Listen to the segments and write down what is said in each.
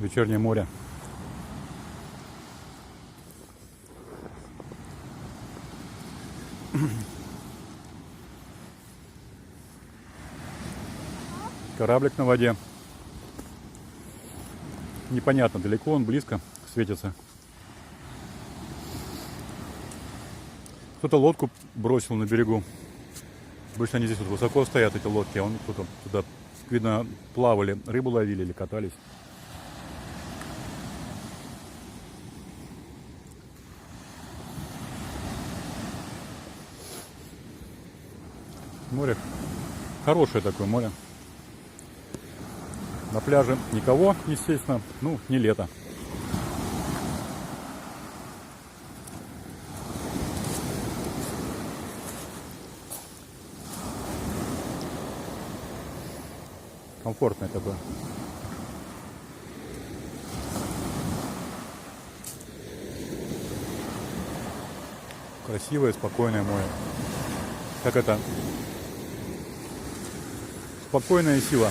вечернее море. Кораблик на воде. Непонятно, далеко он, близко светится. Кто-то лодку бросил на берегу. Обычно они здесь вот высоко стоят, эти лодки, а он кто-то туда, видно, плавали, рыбу ловили или катались. Море хорошее такое море. На пляже никого, естественно, ну, не лето. Комфортное такое. Красивое, спокойное море. Как это? Спокойная сила.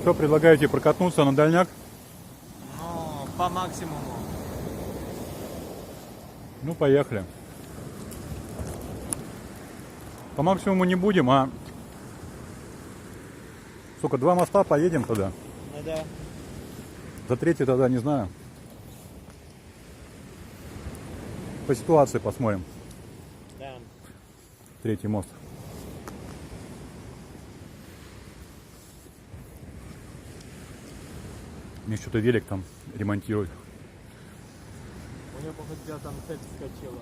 Что, предлагаете прокатнуться на дальняк? Ну, по максимуму. Ну, поехали. По максимуму не будем, а... Сколько, 2 моста поедем туда? Ну да. За третий тогда не знаю. По ситуации посмотрим. Да. Третий мост. Мне что-то велик там ремонтируют. У него, походу, где-то там цепь скочила.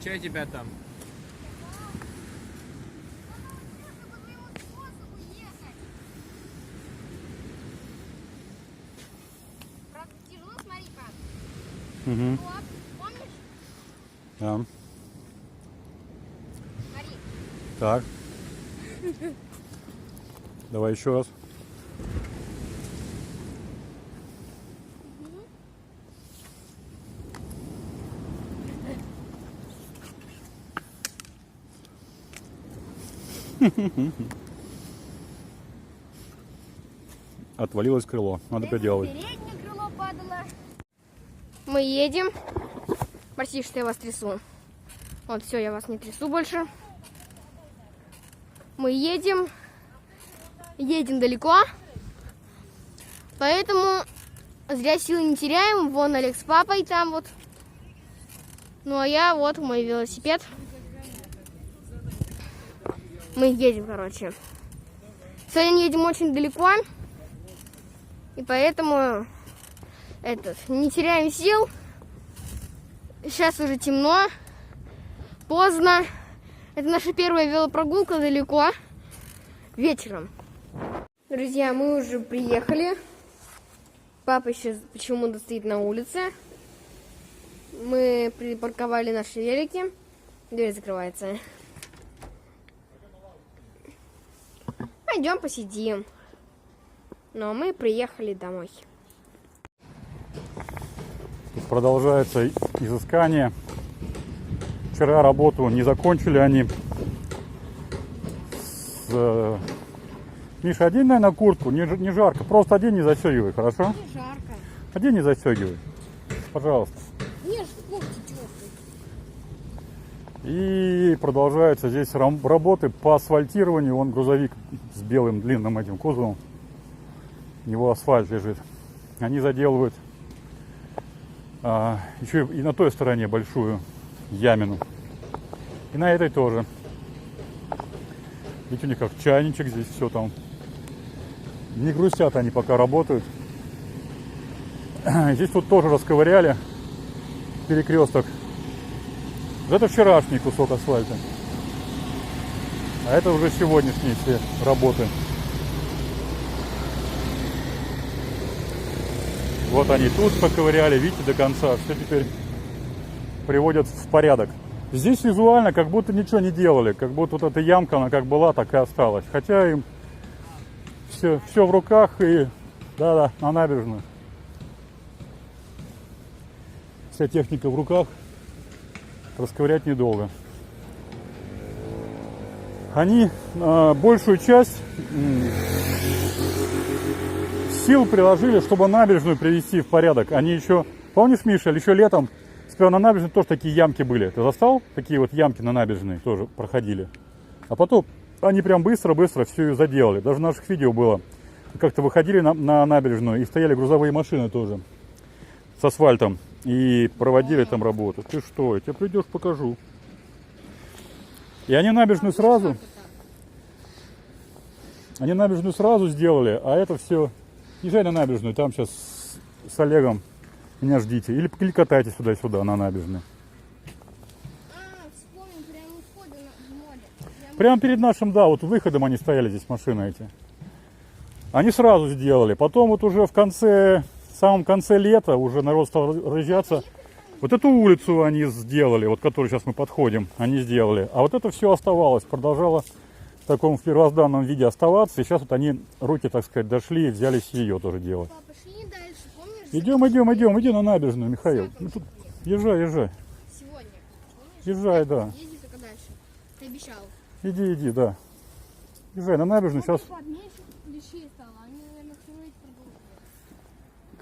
Че у тебя там? Правда, тяжело, смотри как. Угу. Вот, помнишь? Да. Смотри. Так. Давай еще раз. Отвалилось крыло. Надо переделывать. Переднее крыло падало. Мы едем. Простите, что я вас трясу. Вот, все, я вас не трясу больше. Мы едем. Едем далеко. Поэтому зря силы не теряем. Вон Олег с папой там вот. Ну, а я вот мой велосипед. Мы едем, короче. Сегодня едем очень далеко. И поэтому не теряем сил. Сейчас уже темно. Поздно. Это наша первая велопрогулка далеко. Вечером. Друзья, мы уже приехали. Папа еще почему-то стоит на улице. Мы припарковали наши велики. Дверь закрывается. Пойдем посидим. Но мы приехали домой. Тут продолжается изыскание. Вчера работу не закончили они. Миша, одень, наверное, куртку, не жарко. Просто одень, не застегивай, хорошо? Не жарко. Одень, не застегивай. Пожалуйста. Не, кофте теплый. И продолжаются здесь работы по асфальтированию. Вон грузовик с белым длинным этим кузовом. У него асфальт лежит. Они заделывают еще и на той стороне большую ямину. И на этой тоже. Видите, у них как чайничек здесь все там. Не грустят они, пока работают. Здесь вот тоже расковыряли перекресток. Это вчерашний кусок асфальта. А это уже сегодняшние все работы. Вот они тут поковыряли, видите, до конца. Все теперь приводят в порядок. Здесь визуально как будто ничего не делали. Как будто вот эта ямка, она как была, так и осталась. Хотя им все в руках и... Да-да, на набережную. Вся техника в руках. Расковырять недолго. Они большую часть сил приложили, чтобы набережную привести в порядок. Они еще, помнишь, Миша, еще летом, сперва на набережной тоже такие ямки были. Ты застал? Такие вот ямки на набережной тоже проходили. А потом они прям быстро-быстро все ее заделали. Даже в наших видео было. Как-то выходили на набережную и стояли грузовые машины тоже с асфальтом. И проводили там работу. Ты что, я тебе придешь, покажу. И они набережную сразу... Они набережную сразу сделали, а это все... Езжай на набережную, там сейчас с Олегом меня ждите. Или катайтесь сюда-сюда на набережной. Вспомнил, прямо у входа в море. Прямо перед нашим, да, вот выходом они стояли здесь, машины эти. Они сразу сделали. Потом вот уже в самом конце лета уже народ стал разъезжаться. Вот эту улицу они сделали, вот которую сейчас мы подходим, они сделали. А вот это все оставалось, продолжало в таком первозданном виде оставаться. И сейчас вот они, руки, так сказать, дошли и взялись ее тоже делать. Папа, шли дальше, помнишь? Иди на набережную, Михаил. Ну, тут... Езжай. Сегодня. Помнишь? Езжай, да. Езди только дальше. Ты обещал. Иди, да. Езжай на набережную, сейчас... Пап, мне еще плющей стало. Они, наверное, строить продолжат.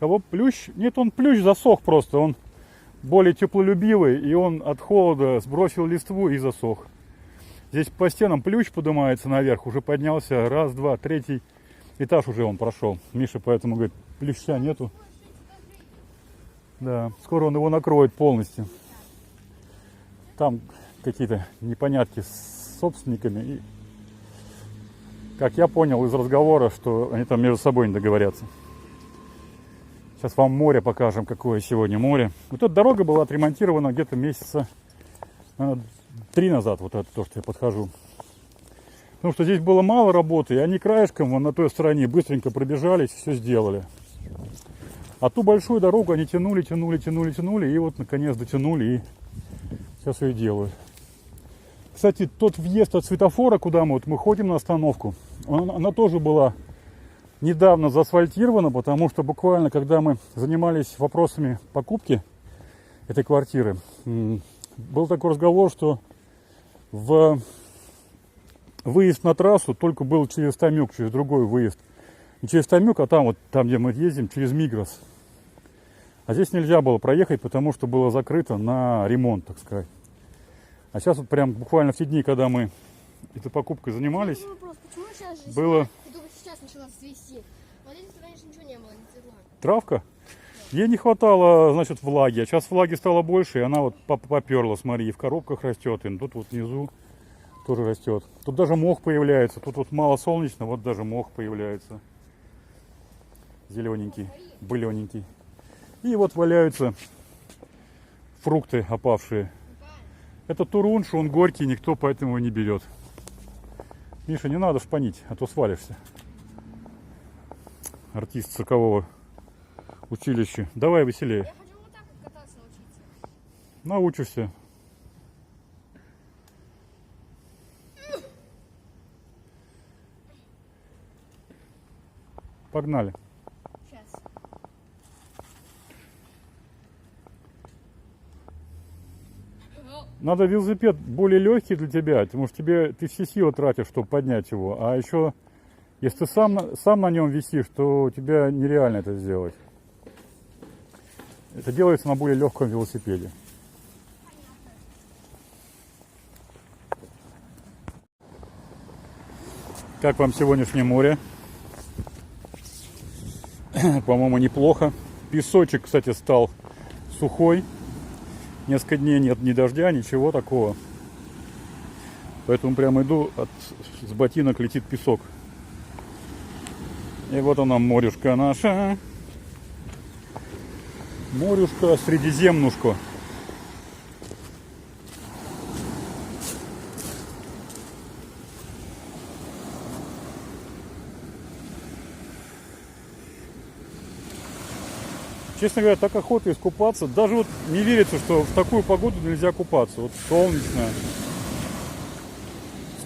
Кого плющ? Нет, он плющ засох просто. Он более теплолюбивый, и он от холода сбросил листву и засох. Здесь по стенам плющ поднимается наверх, уже поднялся раз, два, третий этаж уже он прошел. Миша поэтому говорит, плюща нету. Да, скоро он его накроет полностью. Там какие-то непонятки с собственниками. И, как я понял из разговора, что они там между собой не договорятся. Сейчас вам море покажем, какое сегодня море. Вот эта дорога была отремонтирована где-то месяца 3 назад, вот это то, что я подхожу. Потому что здесь было мало работы, и они краешком вон на той стороне быстренько пробежались, все сделали. А ту большую дорогу они тянули, и вот наконец дотянули, и сейчас ее делают. Кстати, тот въезд от светофора, куда мы ходим на остановку, она тоже была недавно заасфальтирована, потому что буквально, когда мы занимались вопросами покупки этой квартиры, был такой разговор, что выезд на трассу только был через Томюк, через другой выезд. Не через Томюк, а там, вот, там, где мы ездим, через Мигрос. А здесь нельзя было проехать, потому что было закрыто на ремонт, так сказать. А сейчас вот прям буквально в те дни, когда мы этой покупкой занимались, Вопрос, почему сейчас же было... только сейчас начала цвести? Вот здесь раньше ничего не было, не цветла. Травка? Ей не хватало, значит, влаги. А сейчас влаги стало больше, и она вот поперла, смотри, и в коробках растет, и тут вот внизу тоже растет. Тут даже мох появляется. Тут вот мало солнечно, вот даже мох появляется. Зелененький, былененький. И вот валяются фрукты опавшие. Это турунш, он горький, никто поэтому его не берет. Миша, не надо шпанить, а то свалишься. Артист циркового училища. Давай веселее. Я хочу вот так вот кататься научиться. Научишься. Погнали. Сейчас. Надо велосипед более легкий для тебя, потому что ты все силы тратишь, чтобы поднять его. А еще, если ты сам на нем висишь, то у тебя нереально это сделать. Это делается на более легком велосипеде. Как вам сегодняшнее море? По-моему, неплохо. Песочек, кстати, стал сухой. Несколько дней нет ни дождя, ничего такого. Поэтому прямо иду, с ботинок летит песок. И вот она, морюшка наша. Морюшка, Средиземнушка. Честно говоря, так охота искупаться. Даже вот не верится, что в такую погоду нельзя купаться. Вот солнечно.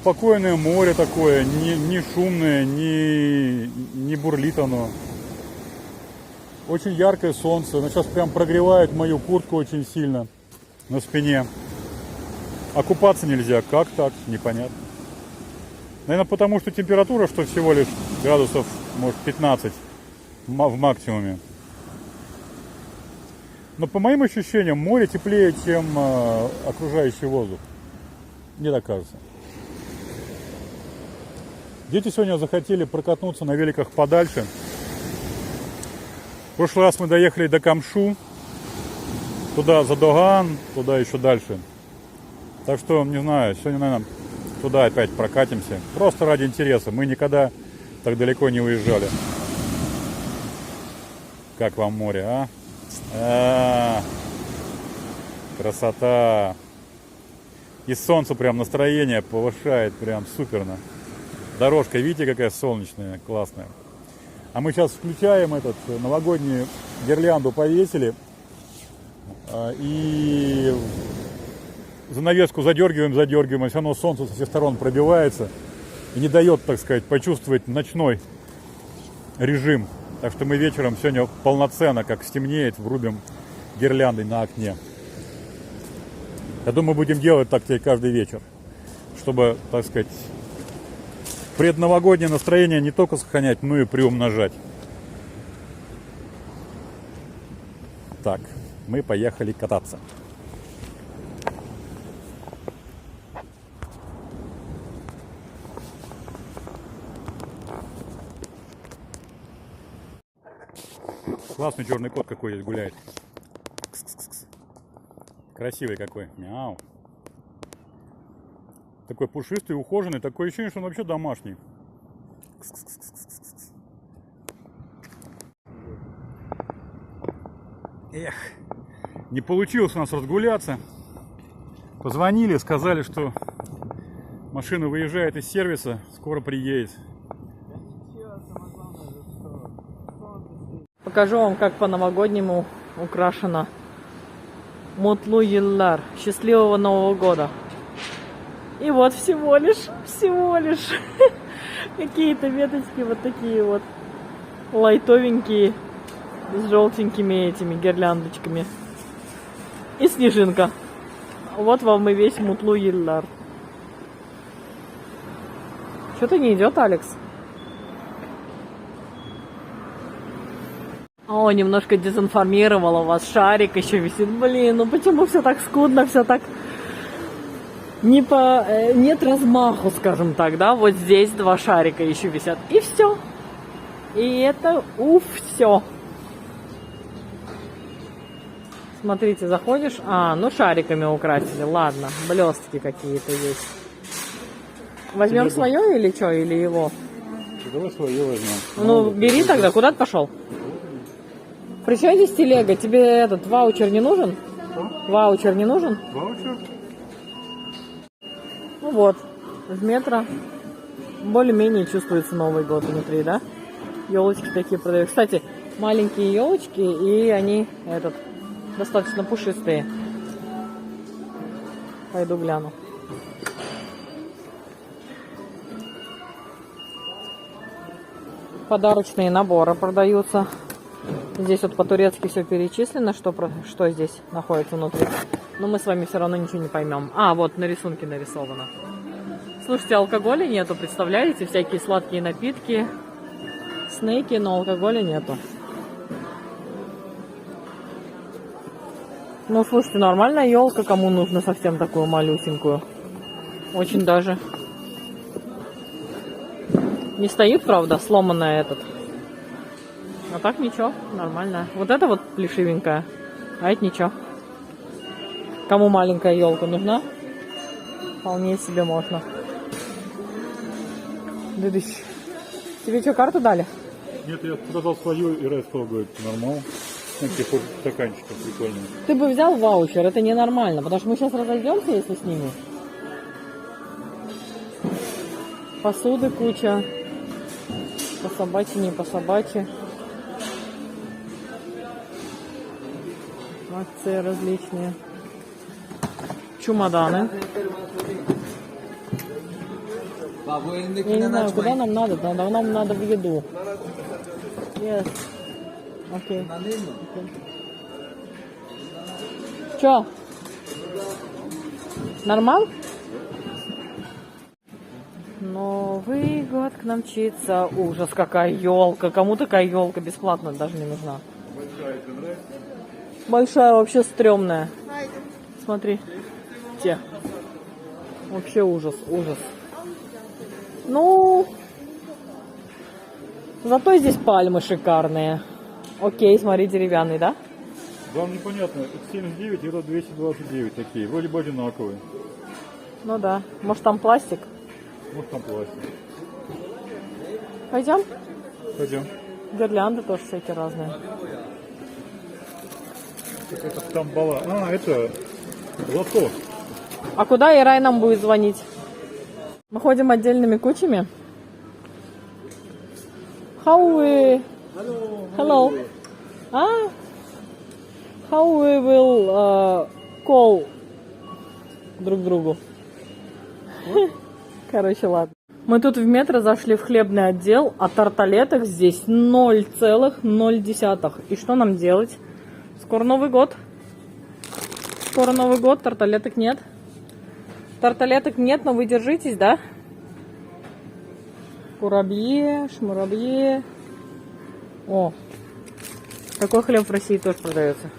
Спокойное море такое, не шумное, не бурлит оно. Очень яркое солнце. Оно сейчас прям прогревает мою куртку очень сильно на спине. А купаться нельзя. Как так? Непонятно. Наверное, потому что температура, что всего лишь градусов, может, 15 в максимуме. Но по моим ощущениям, море теплее, чем окружающий воздух. Мне так кажется. Дети сегодня захотели прокатнуться на великах подальше. В прошлый раз мы доехали до Камшу. Туда за Доган, туда еще дальше. Так что, не знаю, сегодня, наверное, туда опять прокатимся. Просто ради интереса. Мы никогда так далеко не уезжали. Как вам море, а? Красота. И солнце прям настроение повышает. Прям суперно. Дорожка, видите, какая солнечная, классная. А мы сейчас включаем этот новогоднюю гирлянду, повесили. И занавеску задергиваем, а все равно солнце со всех сторон пробивается и не дает, так сказать, почувствовать ночной режим. Так что мы вечером сегодня полноценно, как стемнеет, врубим гирлянды на окне. Я думаю, будем делать так теперь каждый вечер, чтобы, так сказать, предновогоднее настроение не только сохранять, но и приумножать. Так, мы поехали кататься. Классный черный кот какой здесь гуляет. Кс-кс-кс. Красивый какой. Мяу. Такой пушистый, ухоженный. Такое ощущение, что он вообще домашний. Кс-кс-кс-кс-кс. Эх. Не получилось у нас разгуляться. Позвонили, сказали, что машина выезжает из сервиса. Скоро приедет. Покажу вам, как по-новогоднему украшена Мутлу Йыллар. Счастливого Нового года. И вот всего лишь какие-то веточки вот такие вот лайтовенькие с желтенькими этими гирляндочками. И снежинка. Вот вам и весь Мутлу Йыллар. Что-то не идет, Алекс. О, немножко дезинформировала вас. Шарик еще висит. Блин, ну почему все так скудно, все так... Нет размаху, скажем так, да? Вот здесь 2 шарика еще висят. И все. И это все. Смотрите, заходишь. Ну шариками украсили. Ладно, блестки какие-то есть. Возьмем свое или что? Или его? Давай свое возьмем. Ну, бери тогда. Куда ты пошел? При чем здесь телега? Тебе этот ваучер не нужен? Ваучер не нужен? Ваучер? Ну вот, в метро более-менее чувствуется Новый год внутри, да? Елочки такие продают. Кстати, маленькие елочки, и они достаточно пушистые. Пойду гляну. Подарочные наборы продаются. Здесь вот по-турецки все перечислено, что здесь находится внутри. Но мы с вами все равно ничего не поймем. Вот на рисунке нарисовано. Слушайте, алкоголя нету, представляете? Всякие сладкие напитки, снеки, но алкоголя нету. Ну, слушайте, нормальная елка, кому нужно совсем такую малюсенькую. Очень даже. Не стоит, правда, сломанная этот. А так ничего, нормально. Вот это вот плешивенькая, а это ничего. Кому маленькая елка нужна, вполне себе можно. Дыдыщ. Тебе что, карту дали? Нет, я продал свою, и Рестол говорит, нормально. Таких стаканчиков прикольных. Ты бы взял ваучер, это ненормально, потому что мы сейчас разойдемся, если снимем. Посуды куча. По собачьи, не по собачьи. Акции различные. Чемоданы. Я не знаю, куда нам надо. Нам надо в еду. Yes. Окей. Чё? Нормал? Новый год к нам мчится. Ужас, какая елка. Кому такая елка бесплатно даже не нужна. Большая, вообще стрёмная. Смотри. Те. Вообще ужас, ужас. Ну, зато здесь пальмы шикарные. Окей, смотри, деревянный, да? Вам непонятно, это 79 и это 229 такие, вроде бы одинаковые. Ну да. Может там пластик? Вот там пластик. Пойдем? Пойдем. Гирлянды тоже всякие разные. Так это там бала. А, это лото. А куда Ирай нам будет звонить? Мы ходим отдельными кучами. How we... Hello. Ah. How we will call друг другу. Короче, ладно. Мы тут в метро зашли в хлебный отдел, а тарталеток здесь 0,0. И что нам делать? Скоро Новый год. Скоро Новый год, тарталеток нет. Тарталеток нет, но вы держитесь, да? Курабье, шмурабье. О, такой хлеб в России тоже продается.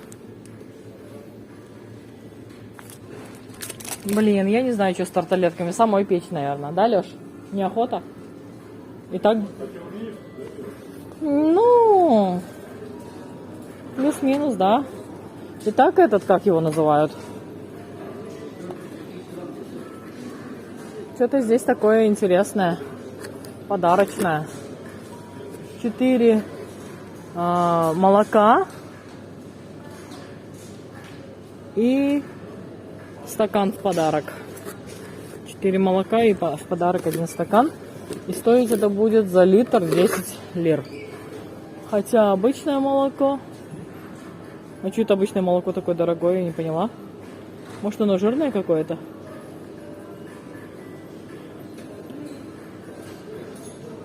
Блин, я не знаю, что с тарталетками. Самой печь, наверное. Да, Леш? Неохота? Итак, ну, плюс-минус, да. Итак, этот, как его называют? Что-то здесь такое интересное. Подарочное. 4 молока и стакан в подарок. 4 молока и в подарок 1 стакан. И стоить это будет за литр 10 лир. Хотя обычное молоко... А что это обычное молоко такое дорогое, я не поняла. Может оно жирное какое-то?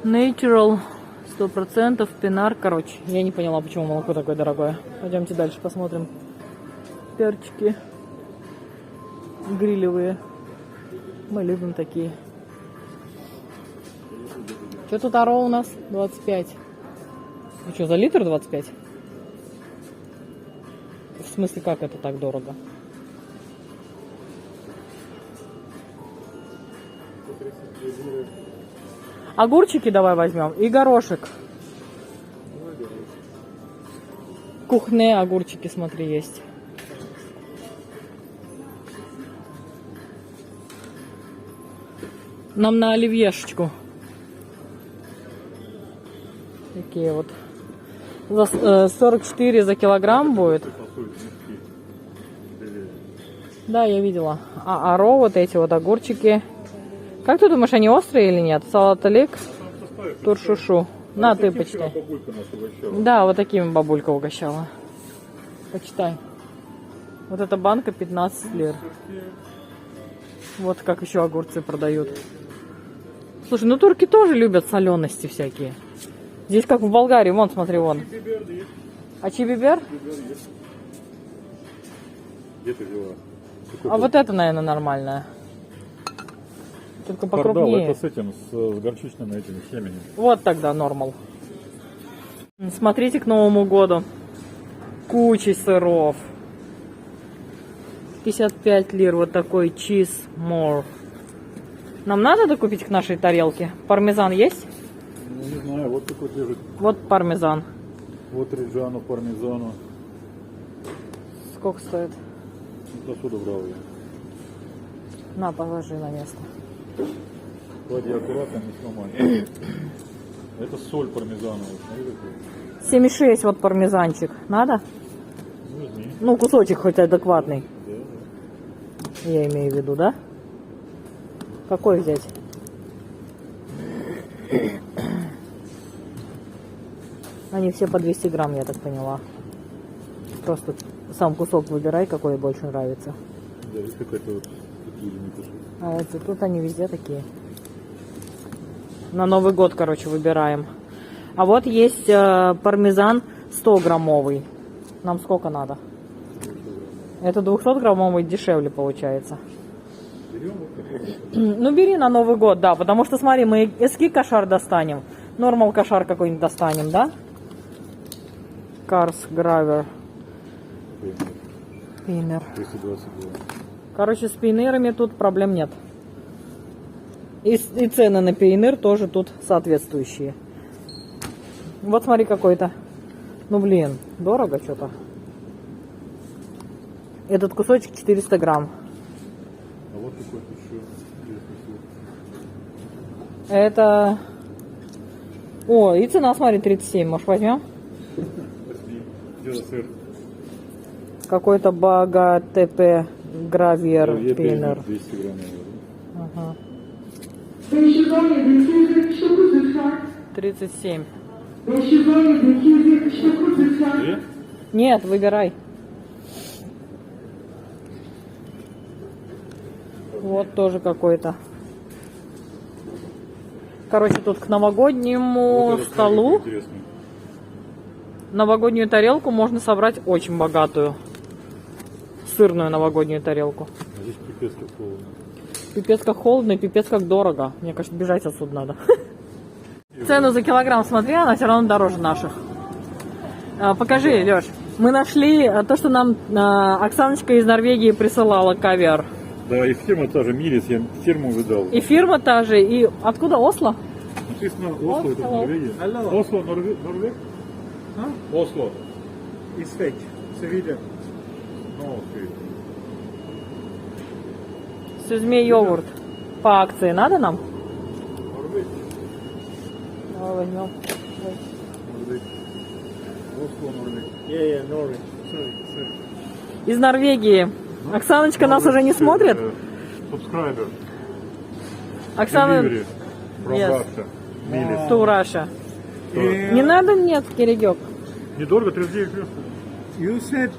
Natural 100% пинар. Короче, я не поняла, почему молоко такое дорогое. Пойдемте дальше посмотрим. Перчики грилевые. Мы любим такие. Что тут аро у нас? 25. Ну что, за литр 25? В смысле, как это так дорого? Огурчики давай возьмем и горошек. Кухонные огурчики, смотри, есть. Нам на оливьешечку. Такие вот. За 44 за килограмм будет. Да, я видела. А аро, вот эти вот огурчики. Как ты думаешь, они острые или нет? Салат алик, туршушу. На, ты почитай. Да, вот такими бабулька угощала. Почитай. Вот эта банка 15 лир. Вот как еще огурцы продают. Слушай, ну турки тоже любят солености всякие. Здесь как в Болгарии. Вон, смотри, вон. А чибибер? Где ты взяла? А вот это, наверное, нормальное. Только покрупнее. Это с этим, с горчичным этим семенем. Вот тогда нормал. Смотрите к Новому году. Куча сыров. 55 лир. Вот такой cheese more. Нам надо докупить к нашей тарелке? Пармезан есть? Ну, не знаю, вот такой лежит. Вот пармезан. Вот реджану, пармезану. Сколько стоит? Вот отсюда брал я. На, положи на место. Клади аккуратно, не сломай. Это соль пармезана. Вот, смотри, какой. 76 вот пармезанчик. Надо? Ну, возьми. Ну, кусочек хоть адекватный. Да, да. Я имею в виду, да? Какой взять? Они все по 200 грамм, я так поняла. Просто сам кусок выбирай, какой больше нравится. Да, и какая-то вот такие лимиты. А это, тут они везде такие. На Новый год, короче, выбираем. А вот есть пармезан 100-граммовый. Нам сколько надо? Это 200-граммовый дешевле получается. Ну, бери на Новый год, да. Потому что, смотри, мы эски кошар достанем. Нормал кошар какой-нибудь достанем, да? Карс, Гравер. Пинер. 322. Короче, с пейнерами тут проблем нет. И цены на пейнер тоже тут соответствующие. Вот смотри какой-то. Ну, блин, дорого что-то. Этот кусочек 400 грамм. А вот какой-то еще интересный сыр. Это... О, и цена, смотри, 37. Может, возьмем? Где сыр? Какой-то Бага ТП Гравер Я Пинер. 200 грамм. Ага. 37. Нет, выбирай. Вот тоже какой-то. Короче, тут к новогоднему столу новогоднюю тарелку можно собрать очень богатую. Сырную новогоднюю тарелку. А здесь пипец как холодно. Пипец как холодно и пипец как дорого. Мне кажется, бежать отсюда надо. Цену за килограмм смотри, она все равно дороже наших. Покажи, Леш. Мы нашли то, что нам Оксаночка из Норвегии присылала, кавер. Да, и фирма та же, Мирис, я фирму выдал. И фирма та же, и откуда Осло? Написано Осло, это Норвегия. Осло, Норвег? Осло. It's fake. It's a video. Ну, окей. Сюзьме йогурт. По акции надо нам? Норвег. Давай возьмем. Норвег. Осло, Норвег. Yeah, Norway. Sorry. Из Норвегии. Оксаночка нас уже не смотрит? Subscriber. Оксана... Delivery from Yes. Russia. Мирис. To Russia. Не надо, нет, Киригёк. Недорого, 39 лет. You said